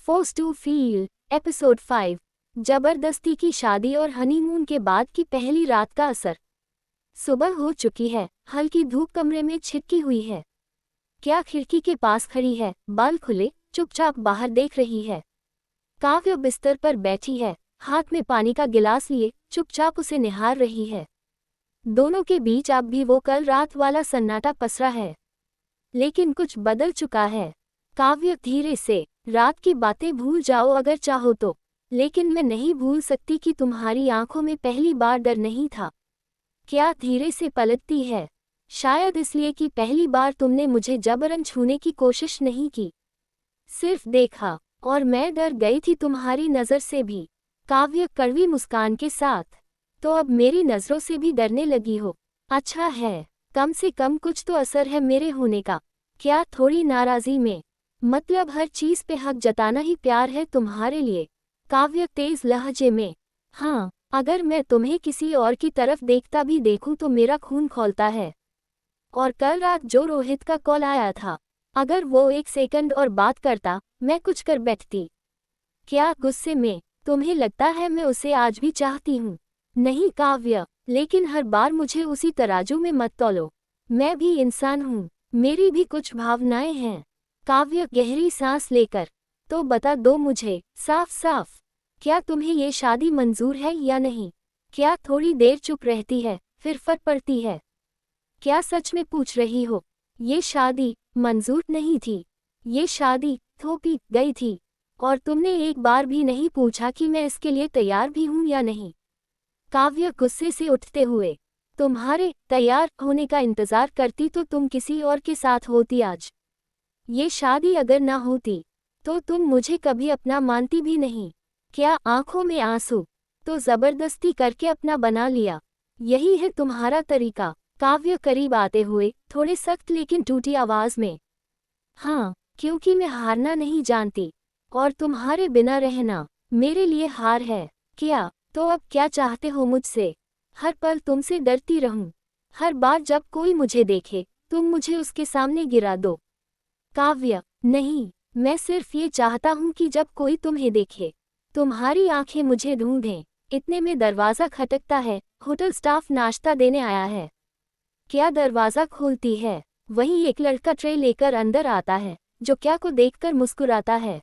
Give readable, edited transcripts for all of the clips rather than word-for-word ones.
Force to feel episode 5। जबरदस्ती की शादी और हनीमून के बाद की पहली रात का असर। सुबह हो चुकी है, हल्की धूप कमरे में छिटकी हुई है। क्या खिड़की के पास खड़ी है, बाल खुले, चुपचाप बाहर देख रही है। काव्य बिस्तर पर बैठी है, हाथ में पानी का गिलास लिए चुपचाप उसे निहार रही है। दोनों के बीच अब भी वो कल रात वाला सन्नाटा पसरा है, लेकिन कुछ बदल चुका है। काव्य धीरे से, रात की बातें भूल जाओ अगर चाहो तो, लेकिन मैं नहीं भूल सकती कि तुम्हारी आंखों में पहली बार डर नहीं था। क्या धीरे से पलटती है, शायद इसलिए कि पहली बार तुमने मुझे जबरन छूने की कोशिश नहीं की, सिर्फ देखा, और मैं डर गई थी तुम्हारी नज़र से भी। काव्य कड़वी मुस्कान के साथ। तो अब मेरी नज़रों से भी डरने लगी हो। अच्छा है, कम से कम कुछ तो असर है मेरे होने का। क्या थोड़ी नाराज़ी में? मतलब हर चीज़ पे हक जताना ही प्यार है तुम्हारे लिए? काव्य तेज लहजे में। हाँ, अगर मैं तुम्हें किसी और की तरफ देखता भी देखूं तो मेरा खून खौलता है। और कल रात जो रोहित का कॉल आया था, अगर वो एक सेकंड और बात करता, मैं कुछ कर बैठती। क्या गुस्से में? तुम्हें लगता है मैं उसे आज भी चाहती हूँ? नहीं काव्य, लेकिन हर बार मुझे उसी तराजू में मत तौलो। मैं भी इंसान हूँ, मेरी भी कुछ भावनाएं हैं। काव्य गहरी सांस लेकर। तो बता दो मुझे, साफ साफ, क्या तुम्हें ये शादी मंजूर है या नहीं? क्या थोड़ी देर चुप रहती है, फिर फट पड़ती है? क्या सच में पूछ रही हो? ये शादी मंजूर नहीं थी, ये शादी थोपी गई थी, और तुमने एक बार भी नहीं पूछा कि मैं इसके लिए तैयार भी हूँ या नहीं। काव्य गुस्से से उठते हुए। तुम्हारे तैयार होने का इंतजार करती तो तुम किसी और के साथ होती आज। ये शादी अगर ना होती तो तुम मुझे कभी अपना मानती भी नहीं। क्या आंखों में आंसू? तो जबरदस्ती करके अपना बना लिया, यही है तुम्हारा तरीका? काव्य करीब आते हुए, थोड़े सख्त लेकिन टूटी आवाज में। हाँ, क्योंकि मैं हारना नहीं जानती, और तुम्हारे बिना रहना मेरे लिए हार है। क्या? तो अब क्या चाहते हो मुझसे? हर पल तुमसे डरती रहूं, हर बार जब कोई मुझे देखे तुम मुझे उसके सामने गिरा दो? काव्य, नहीं, मैं सिर्फ ये चाहता हूँ कि जब कोई तुम्हें देखे, तुम्हारी आंखें मुझे ढूंढें। इतने में दरवाज़ा खटकता है, होटल स्टाफ नाश्ता देने आया है। क्या दरवाज़ा खोलती है, वहीं एक लड़का ट्रे लेकर अंदर आता है, जो क्या को देखकर मुस्कुराता है।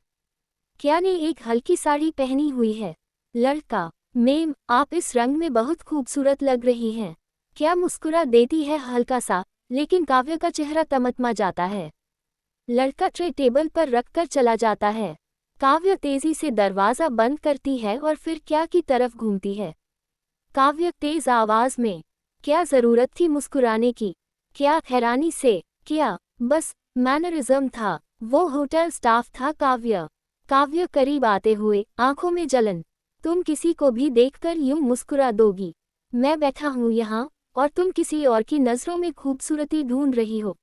क्या ने एक हल्की साड़ी पहनी हुई है। लड़का, मैम आप इस रंग में बहुत खूबसूरत लग रही हैं। क्या मुस्कुरा देती है हल्का सा, लेकिन काव्य का चेहरा तमतमा जाता है। लड़का ट्रे टेबल पर रखकर चला जाता है। काव्य तेजी से दरवाज़ा बंद करती है और फिर क्या की तरफ घूमती है। काव्य तेज आवाज में। क्या ज़रूरत थी मुस्कुराने की? क्या हैरानी से? क्या बस मैनरिज्म था? वो होटल स्टाफ था काव्य। काव्य करीब आते हुए, आंखों में जलन। तुम किसी को भी देखकर यूं मुस्कुरा दोगी? मैं बैठा हूँ यहाँ, और तुम किसी और की नज़रों में खूबसूरती ढूंढ रही हो।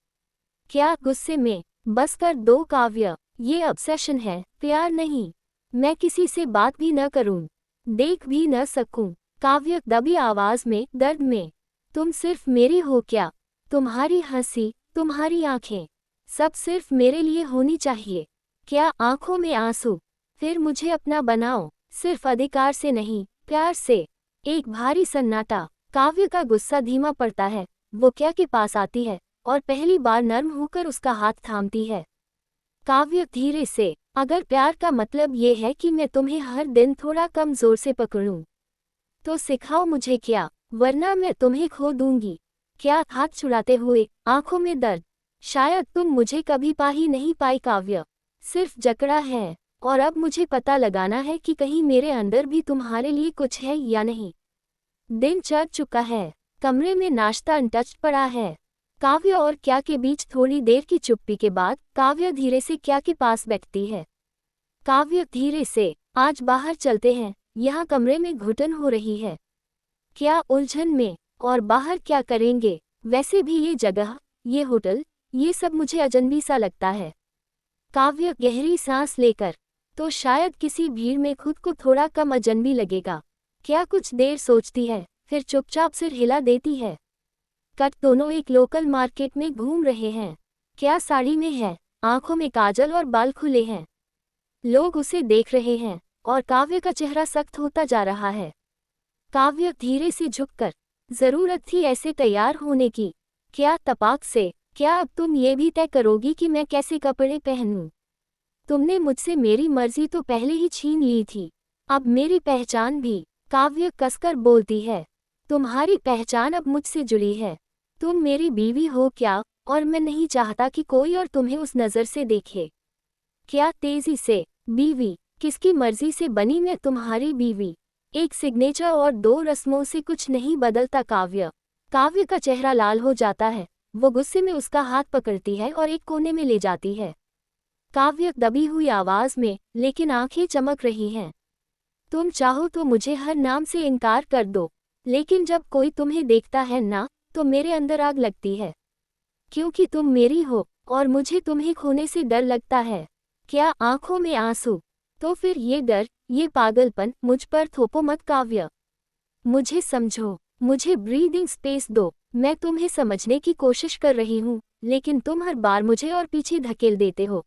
क्या गुस्से में? बस कर दो काव्य, ये ऑब्सेशन है, प्यार नहीं। मैं किसी से बात भी न करूं, देख भी न सकूं। काव्य दबी आवाज में, दर्द में। तुम सिर्फ मेरी हो क्या? तुम्हारी हंसी, तुम्हारी आंखें, सब सिर्फ मेरे लिए होनी चाहिए। क्या आंखों में आंसू? फिर मुझे अपना बनाओ, सिर्फ अधिकार से नहीं, प्यार से। एक भारी सन्नाटा। काव्य का गुस्सा धीमा पड़ता है। वो क्या के पास आती है, और पहली बार नर्म होकर उसका हाथ थामती है। काव्य धीरे से, अगर प्यार का मतलब ये है कि मैं तुम्हें हर दिन थोड़ा कम जोर से पकड़ूं, तो सिखाओ मुझे क्या, वरना मैं तुम्हें खो दूंगी। क्या हाथ छुड़ाते हुए, आंखों में दर्द। शायद तुम मुझे कभी पा ही नहीं पाई काव्य, सिर्फ जकड़ा है। और अब मुझे पता लगाना है कि कहीं मेरे अंदर भी तुम्हारे लिए कुछ है या नहीं। दिन चढ़ चुका है, कमरे में नाश्ता अनटच्ड पड़ा है। काव्य और क्या के बीच थोड़ी देर की चुप्पी के बाद काव्य धीरे से क्या के पास बैठती है। काव्य धीरे से, आज बाहर चलते हैं, यहाँ कमरे में घुटन हो रही है। क्या उलझन में? और बाहर क्या करेंगे? वैसे भी ये जगह, ये होटल, ये सब मुझे अजनबी सा लगता है। काव्य गहरी सांस लेकर। तो शायद किसी भीड़ में खुद को थोड़ा कम अजनबी लगेगा। क्या कुछ देर सोचती है, फिर चुपचाप सिर हिला देती है। कट दोनों एक लोकल मार्केट में घूम रहे हैं। क्या साड़ी में है, आंखों में काजल और बाल खुले हैं। लोग उसे देख रहे हैं और काव्य का चेहरा सख्त होता जा रहा है। काव्य धीरे से झुककर, जरूरत थी ऐसे तैयार होने की। क्या तपाक से, क्या अब तुम ये भी तय करोगी कि मैं कैसे कपड़े पहनूं? तुमने मुझसे मेरी मर्जी तो पहले ही छीन ली थी, अब मेरी पहचान भी। काव्य कसकर बोलती है। तुम्हारी पहचान अब मुझसे जुड़ी है। तुम मेरी बीवी हो क्या, और मैं नहीं चाहता कि कोई और तुम्हें उस नज़र से देखे। क्या तेजी से, बीवी? किसकी मर्जी से बनी मैं तुम्हारी बीवी? एक सिग्नेचर और 2 रस्मों से कुछ नहीं बदलता काव्य। काव्य का चेहरा लाल हो जाता है। वो गुस्से में उसका हाथ पकड़ती है और एक कोने में ले जाती है। काव्य दबी हुई आवाज में, लेकिन आंखें चमक रही हैं। तुम चाहो तो मुझे हर नाम से इनकार कर दो, लेकिन जब कोई तुम्हें देखता है ना, तो मेरे अंदर आग लगती है। क्योंकि तुम मेरी हो और मुझे तुम्हें खोने से डर लगता है। क्या आंखों में आंसू? तो फिर ये डर, ये पागलपन मुझ पर थोपो मत काव्य। मुझे समझो, मुझे ब्रीदिंग स्पेस दो। मैं तुम्हें समझने की कोशिश कर रही हूँ, लेकिन तुम हर बार मुझे और पीछे धकेल देते हो।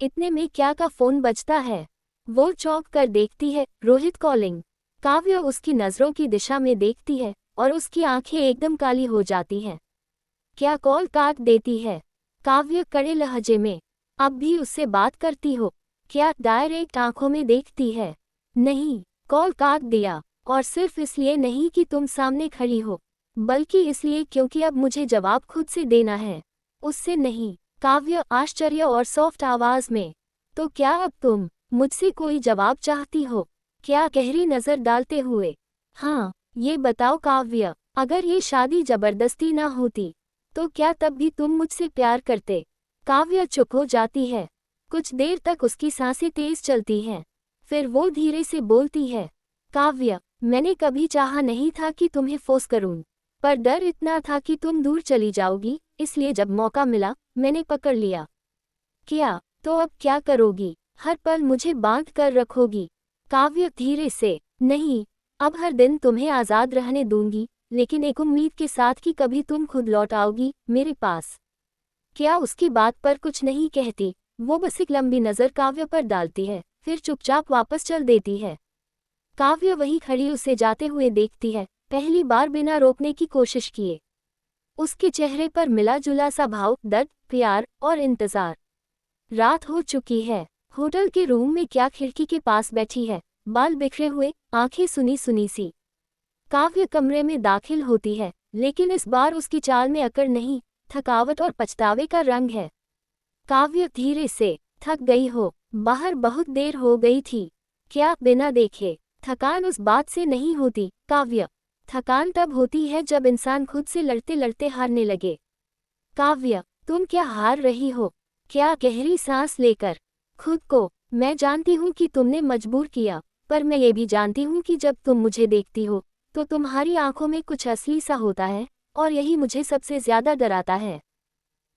इतने में क्या का फोन बजता है। वो चौंक कर देखती है, रोहित कॉलिंग। काव्य उसकी नजरों की दिशा में देखती है और उसकी आंखें एकदम काली हो जाती हैं। क्या कॉल काट देती है? काव्य कड़े लहजे में। अब भी उससे बात करती हो? क्या डायरेक्ट आंखों में देखती है? नहीं, कॉल काट दिया, और सिर्फ इसलिए नहीं कि तुम सामने खड़ी हो, बल्कि इसलिए क्योंकि अब मुझे जवाब खुद से देना है, उससे नहीं। काव्य आश्चर्य और सॉफ्ट आवाज में। तो क्या अब तुम मुझसे कोई जवाब चाहती हो? क्या गहरी नजर डालते हुए। हाँ, ये बताओ काव्य, अगर ये शादी जबरदस्ती ना होती, तो क्या तब भी तुम मुझसे प्यार करते? काव्य चुप हो जाती है। कुछ देर तक उसकी सांसें तेज चलती हैं। फिर वो धीरे से बोलती है, काव्य, मैंने कभी चाहा नहीं था कि तुम्हें फोर्स करूं, पर डर इतना था कि तुम दूर चली जाओगी, इसलिए जब मौका मिला, मैंने पकड़ लिया। क्या? तो अब क्या करोगी? हर पल मुझे बांध कर रखोगी? काव्य धीरे से, नहीं, अब हर दिन तुम्हें आज़ाद रहने दूंगी, लेकिन एक उम्मीद के साथ कि कभी तुम खुद लौट आओगी मेरे पास। क्या उसकी बात पर कुछ नहीं कहती? वो बस एक लंबी नज़र काव्य पर डालती है, फिर चुपचाप वापस चल देती है। काव्य वहीं खड़ी उसे जाते हुए देखती है, पहली बार बिना रोकने की कोशिश किए। उसके चेहरे पर मिला जुला सा भाव, दर्द, प्यार और इंतजार। रात हो चुकी है। होटल के रूम में क्या खिड़की के पास बैठी है, बाल बिखरे हुए, आंखें सुनी सुनी सी। काव्य कमरे में दाखिल होती है, लेकिन इस बार उसकी चाल में अकड़ नहीं, थकावट और पछतावे का रंग है। काव्य धीरे से, थक गई हो, बाहर बहुत देर हो गई थी। क्या बिना देखे थकान उस बात से नहीं होती काव्य? थकान तब होती है जब इंसान खुद से लड़ते लड़ते हारने लगे। काव्य, तुम क्या हार रही हो? क्या गहरी सांस लेकर, खुद को, मैं जानती हूँ कि तुमने मजबूर किया, पर मैं ये भी जानती हूँ कि जब तुम मुझे देखती हो, तो तुम्हारी आंखों में कुछ असली सा होता है, और यही मुझे सबसे ज्यादा डराता है।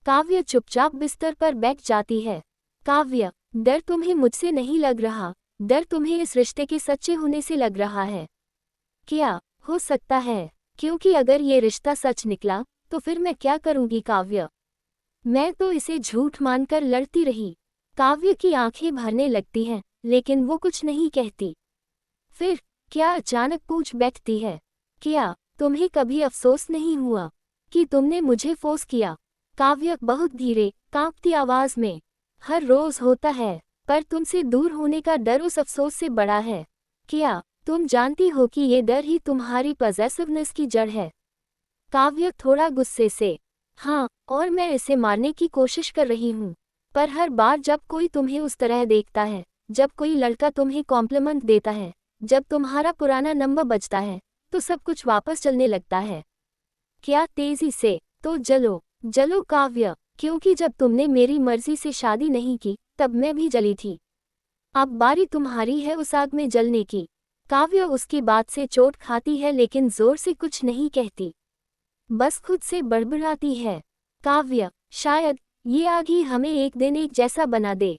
काव्य चुपचाप बिस्तर पर बैठ जाती है। काव्य, डर तुम्हें मुझसे नहीं लग रहा, डर तुम्हें इस रिश्ते के सच्चे होने से लग रहा है। क्या हो सकता है? क्योंकि अगर ये रिश्ता सच निकला, तो फिर मैं क्या करूँगी काव्य? मैं तो इसे झूठ मानकर लड़ती रही। काव्य की आंखें भरने लगती हैं, लेकिन वो कुछ नहीं कहती। फिर क्या अचानक पूछ बैठती है, क्या तुम्हें कभी अफसोस नहीं हुआ कि तुमने मुझे फोर्स किया? काव्य बहुत धीरे, कांपती आवाज में। हर रोज होता है, पर तुमसे दूर होने का डर उस अफसोस से बड़ा है। क्या तुम जानती हो कि ये डर ही तुम्हारी पॉसेसिवनेस की जड़ है? काव्य थोड़ा गुस्से से, हाँ, और मैं इसे मारने की कोशिश कर रही हूँ, पर हर बार जब कोई तुम्हें उस तरह देखता है, जब कोई लड़का तुम्हें कॉम्प्लीमेंट देता है, जब तुम्हारा पुराना नंबर बजता है, तो सब कुछ वापस चलने लगता है। क्या तेजी से? तो जलो, जलो काव्य, क्योंकि जब तुमने मेरी मर्जी से शादी नहीं की, तब मैं भी जली थी। अब बारी तुम्हारी है उस आग में जलने की। काव्य उसकी बात से चोट खाती है, लेकिन जोर से कुछ नहीं कहती, बस खुद से बड़बड़ाती है। काव्य, शायद ये आग ही हमें एक दिन एक जैसा बना दे।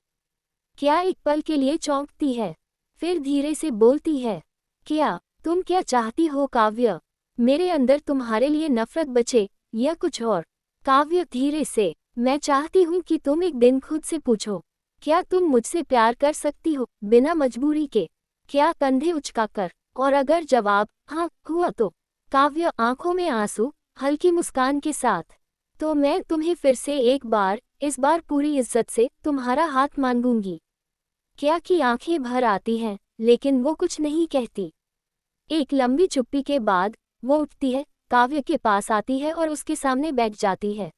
क्या एक पल के लिए चौंकती है, फिर धीरे से बोलती है, क्या तुम क्या चाहती हो काव्य? मेरे अंदर तुम्हारे लिए नफरत बचे, या कुछ और? काव्य धीरे से, मैं चाहती हूँ कि तुम एक दिन खुद से पूछो, क्या तुम मुझसे प्यार कर सकती हो बिना मजबूरी के? क्या कंधे उचकाकर? और अगर जवाब हाँ हुआ तो काव्य आंखों में आंसू, हल्की मुस्कान के साथ, तो मैं तुम्हें फिर से एक बार, इस बार पूरी इज्जत से तुम्हारा हाथ मांगूंगी। क्या की आंखें भर आती हैं, लेकिन वो कुछ नहीं कहती। एक लंबी चुप्पी के बाद वो उठती है, काव्य के पास आती है और उसके सामने बैठ जाती है।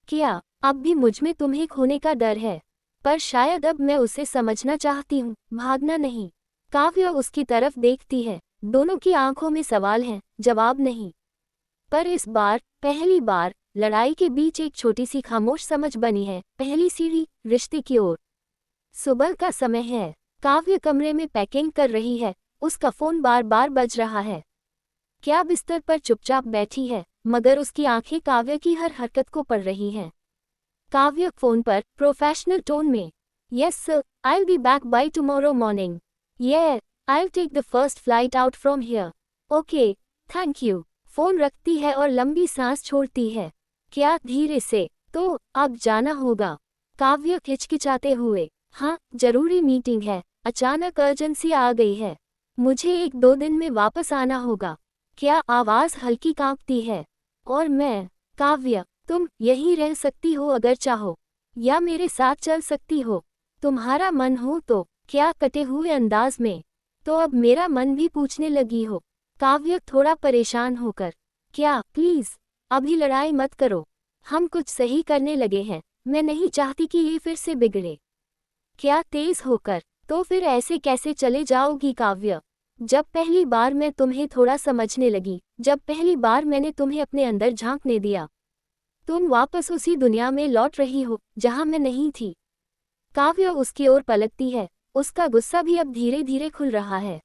क्या अब भी मुझमें तुम्हें खोने का डर है? पर शायद अब मैं उसे समझना चाहती हूँ, भागना नहीं। काव्य उसकी तरफ देखती है, दोनों की आंखों में सवाल है, जवाब नहीं। पर इस बार, पहली बार, लड़ाई के बीच एक छोटी सी खामोश समझ बनी है, पहली सीढ़ी, रिश्ते की ओर। सुबह का समय है, काव्य कमरे में पैकिंग कर रही है, उसका फोन बार बार बज रहा है। क्या बिस्तर पर चुपचाप बैठी है, मगर उसकी आंखें काव्य की हर हरकत को पढ़ रही हैं। काव्य फोन पर प्रोफेशनल टोन में, yes sir, I will be back by tomorrow morning. Yeah I will take the first flight out from here. Okay, thank you. Phone रखती है और लंबी सांस छोड़ती है। क्या धीरे से? तो अब जाना होगा। काव्य खिचखिचाते हुए, हाँ जरूरी मीटिंग है, अचानक अर्जेंसी आ गई है, मुझे 1-2 दिन में वापस आना होगा। क्या आवाज हल्की कांपती है। और मैं, काव्य, तुम यहीं रह सकती हो अगर चाहो, या मेरे साथ चल सकती हो, तुम्हारा मन हो तो। क्या कटे हुए अंदाज में, तो अब मेरा मन भी पूछने लगी हो। काव्य थोड़ा परेशान होकर, क्या प्लीज अभी लड़ाई मत करो, हम कुछ सही करने लगे हैं, मैं नहीं चाहती कि ये फिर से बिगड़े। क्या तेज होकर, तो फिर ऐसे कैसे चले जाओगी काव्य? जब पहली बार मैं तुम्हें थोड़ा समझने लगी, जब पहली बार मैंने तुम्हें अपने अंदर झांकने दिया, तुम वापस उसी दुनिया में लौट रही हो जहां मैं नहीं थी। काव्य उसकी ओर पलटती है, उसका गुस्सा भी अब धीरे धीरे खुल रहा है।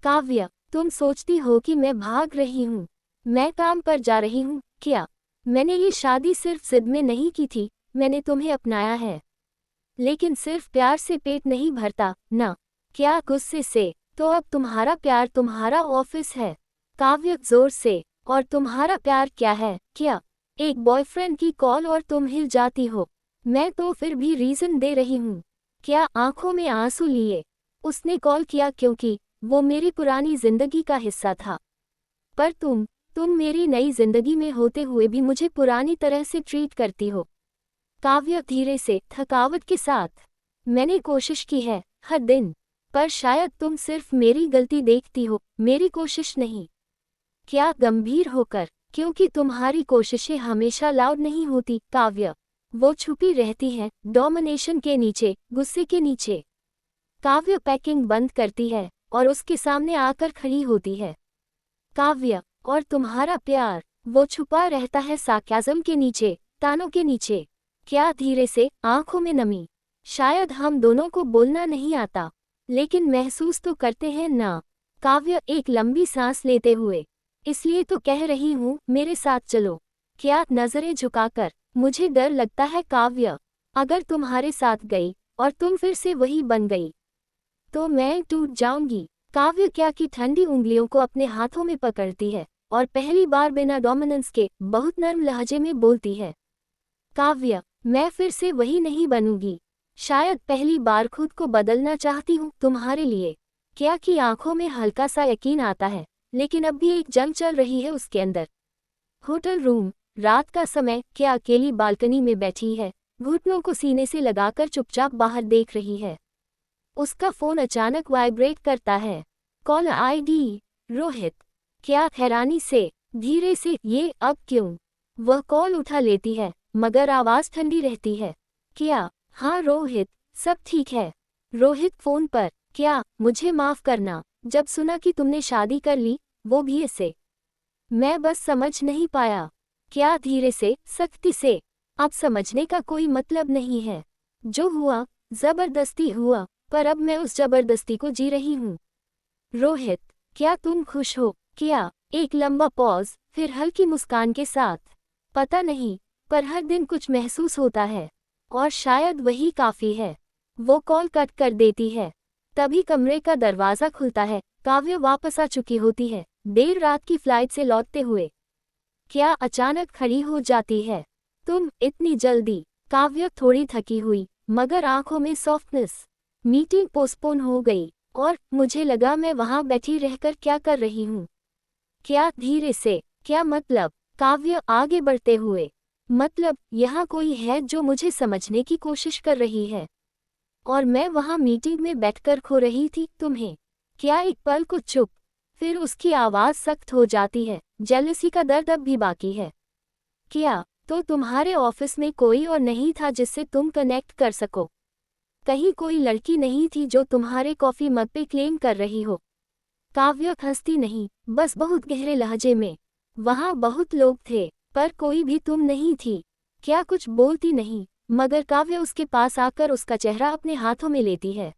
काव्य, तुम सोचती हो कि मैं भाग रही हूँ, मैं काम पर जा रही हूँ क्या? मैंने ये शादी सिर्फ जिद में नहीं की थी, मैंने तुम्हें अपनाया है। लेकिन सिर्फ प्यार से पेट नहीं भरता ना। क्या गुस्से से? तो अब तुम्हारा प्यार तुम्हारा ऑफिस है। काव्य जोर से, और तुम्हारा प्यार क्या है? क्या एक बॉयफ्रेंड की कॉल और तुम हिल जाती हो? मैं तो फिर भी रीजन दे रही हूँ। क्या आंखों में आंसू लिए? उसने कॉल किया क्योंकि वो मेरी पुरानी जिंदगी का हिस्सा था। पर तुम मेरी नई जिंदगी में होते हुए भी मुझे पुरानी तरह से ट्रीट करती हो। काव्य धीरे से, थकावट के साथ, मैंने कोशिश की है हर दिन, पर शायद तुम सिर्फ मेरी गलती देखती हो, मेरी कोशिश नहीं। क्या गंभीर होकर, क्योंकि तुम्हारी कोशिशें हमेशा लाउड नहीं होती काव्य, वो छुपी रहती हैं, डोमिनेशन के नीचे, गुस्से के नीचे। काव्य पैकिंग बंद करती है और उसके सामने आकर खड़ी होती है। काव्य, और तुम्हारा प्यार, वो छुपा रहता है सार्काज़्म के नीचे, तानों के नीचे। क्या धीरे से, आंखों में नमी। शायद हम दोनों को बोलना नहीं आता, लेकिन महसूस तो करते हैं ना। काव्य एक लंबी सांस लेते हुए, इसलिए तो कह रही हूँ मेरे साथ चलो। क्या नजरें झुकाकर, मुझे डर लगता है काव्य, अगर तुम्हारे साथ गई और तुम फिर से वही बन गई, तो मैं टूट जाऊंगी। काव्य क्या की ठंडी उंगलियों को अपने हाथों में पकड़ती है और पहली बार बिना डोमिनेंस के बहुत नर्म लहजे में बोलती है, काव्य, मैं फिर से वही नहीं बनूंगी। शायद पहली बार खुद को बदलना चाहती हूँ तुम्हारे लिए। क्या की आंखों में हल्का सा यकीन आता है, लेकिन अब भी एक जंग चल रही है उसके अंदर। होटल रूम, रात का समय, क्या अकेली बालकनी में बैठी है, घुटनों को सीने से लगाकर चुपचाप बाहर देख रही है। उसका फोन अचानक वाइब्रेट करता है। Call ID Rohit. क्या हैरानी से, धीरे से, ये अब क्यों? वह कॉल उठा लेती है, मगर आवाज ठंडी रहती है। क्या? हाँ रोहित, सब ठीक है। रोहित फोन पर, क्या? मुझे माफ करना, जब सुना कि तुमने शादी कर ली, वो भी इससे, मैं बस समझ नहीं पाया। क्या धीरे से, सख्ती से, अब समझने का कोई मतलब नहीं है। जो हुआ, जबरदस्ती हुआ, पर अब मैं उस जबरदस्ती को जी रही हूँ। रोहित, क्या तुम खुश हो? क्या? एक लंबा पॉज, फिर हल्की मुस्कान के साथ, पता नहीं, पर हर दिन कुछ महसूस होता है, और शायद वही काफी है। वो कॉल कट कर देती है। तभी कमरे का दरवाजा खुलता है, काव्य वापस आ चुकी होती है, देर रात की फ्लाइट से लौटते हुए। क्या अचानक खड़ी हो जाती है? तुम इतनी जल्दी? काव्य थोड़ी थकी हुई, मगर आंखों में सॉफ्टनेस। मीटिंग पोस्टपोन हो गई और मुझे लगा मैं वहां बैठी रहकर क्या कर रही हूँ। क्या धीरे से, क्या मतलब? काव्य आगे बढ़ते हुए। मतलब यहाँ कोई है जो मुझे समझने की कोशिश कर रही है और मैं वहां मीटिंग में बैठकर खो रही थी तुम्हें। क्या एक पल को चुप, फिर उसकी आवाज सख्त हो जाती है, जेलसी का दर्द अब भी बाकी है। क्या तो तुम्हारे ऑफिस में कोई और नहीं था जिससे तुम कनेक्ट कर सको? कहीं कोई लड़की नहीं थी जो तुम्हारे कॉफी मग पे क्लेम कर रही हो? काव्य हंसती नहीं, बस बहुत गहरे लहजे में। वहां बहुत लोग थे पर कोई भी तुम नहीं थी। क्या कुछ बोलती नहीं, मगर काव्य उसके पास आकर उसका चेहरा अपने हाथों में लेती है।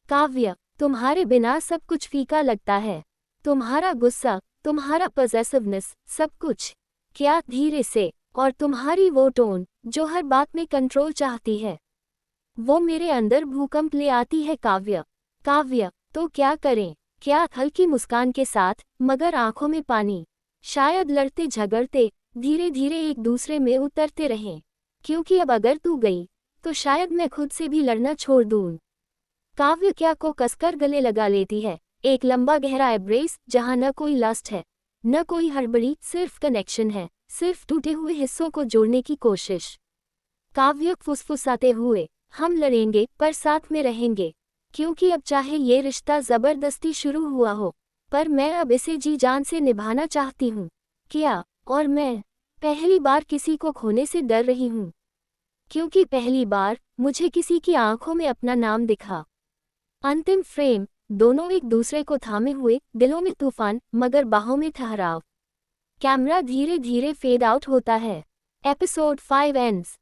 काव्य, तुम्हारे बिना सब कुछ फीका लगता है। तुम्हारा गुस्सा, तुम्हारा पॉसेसिवनेस, सब कुछ। क्या धीरे से, और तुम्हारी वो टोन जो हर बात में कंट्रोल चाहती है, वो मेरे अंदर भूकंप ले आती है। काव्य, काव्य, तो क्या करें? क्या हल्की मुस्कान के साथ, मगर आंखों में पानी। शायद लड़ते झगड़ते धीरे धीरे एक दूसरे में उतरते रहें, क्योंकि अब अगर तू गई तो शायद मैं खुद से भी लड़ना छोड़ दूं। काव्य क्या को कसकर गले लगा लेती है, एक लंबा गहरा एब्रेस जहां न कोई लस्ट है, न कोई हड़बड़ी, सिर्फ कनेक्शन है, सिर्फ टूटे हुए हिस्सों को जोड़ने की कोशिश। काव्य फुसफुसाते हुए, हम लड़ेंगे पर साथ में रहेंगे, क्योंकि अब चाहे ये रिश्ता जबरदस्ती शुरू हुआ हो, पर मैं अब इसे जी जान से निभाना चाहती हूँ। क्या, और मैं पहली बार किसी को खोने से डर रही हूँ, क्योंकि पहली बार मुझे किसी की आंखों में अपना नाम दिखा। अंतिम फ्रेम, दोनों एक दूसरे को थामे हुए, दिलों में तूफान मगर बाहों में ठहराव। कैमरा धीरे धीरे फेड आउट होता है। Episode 5 ends.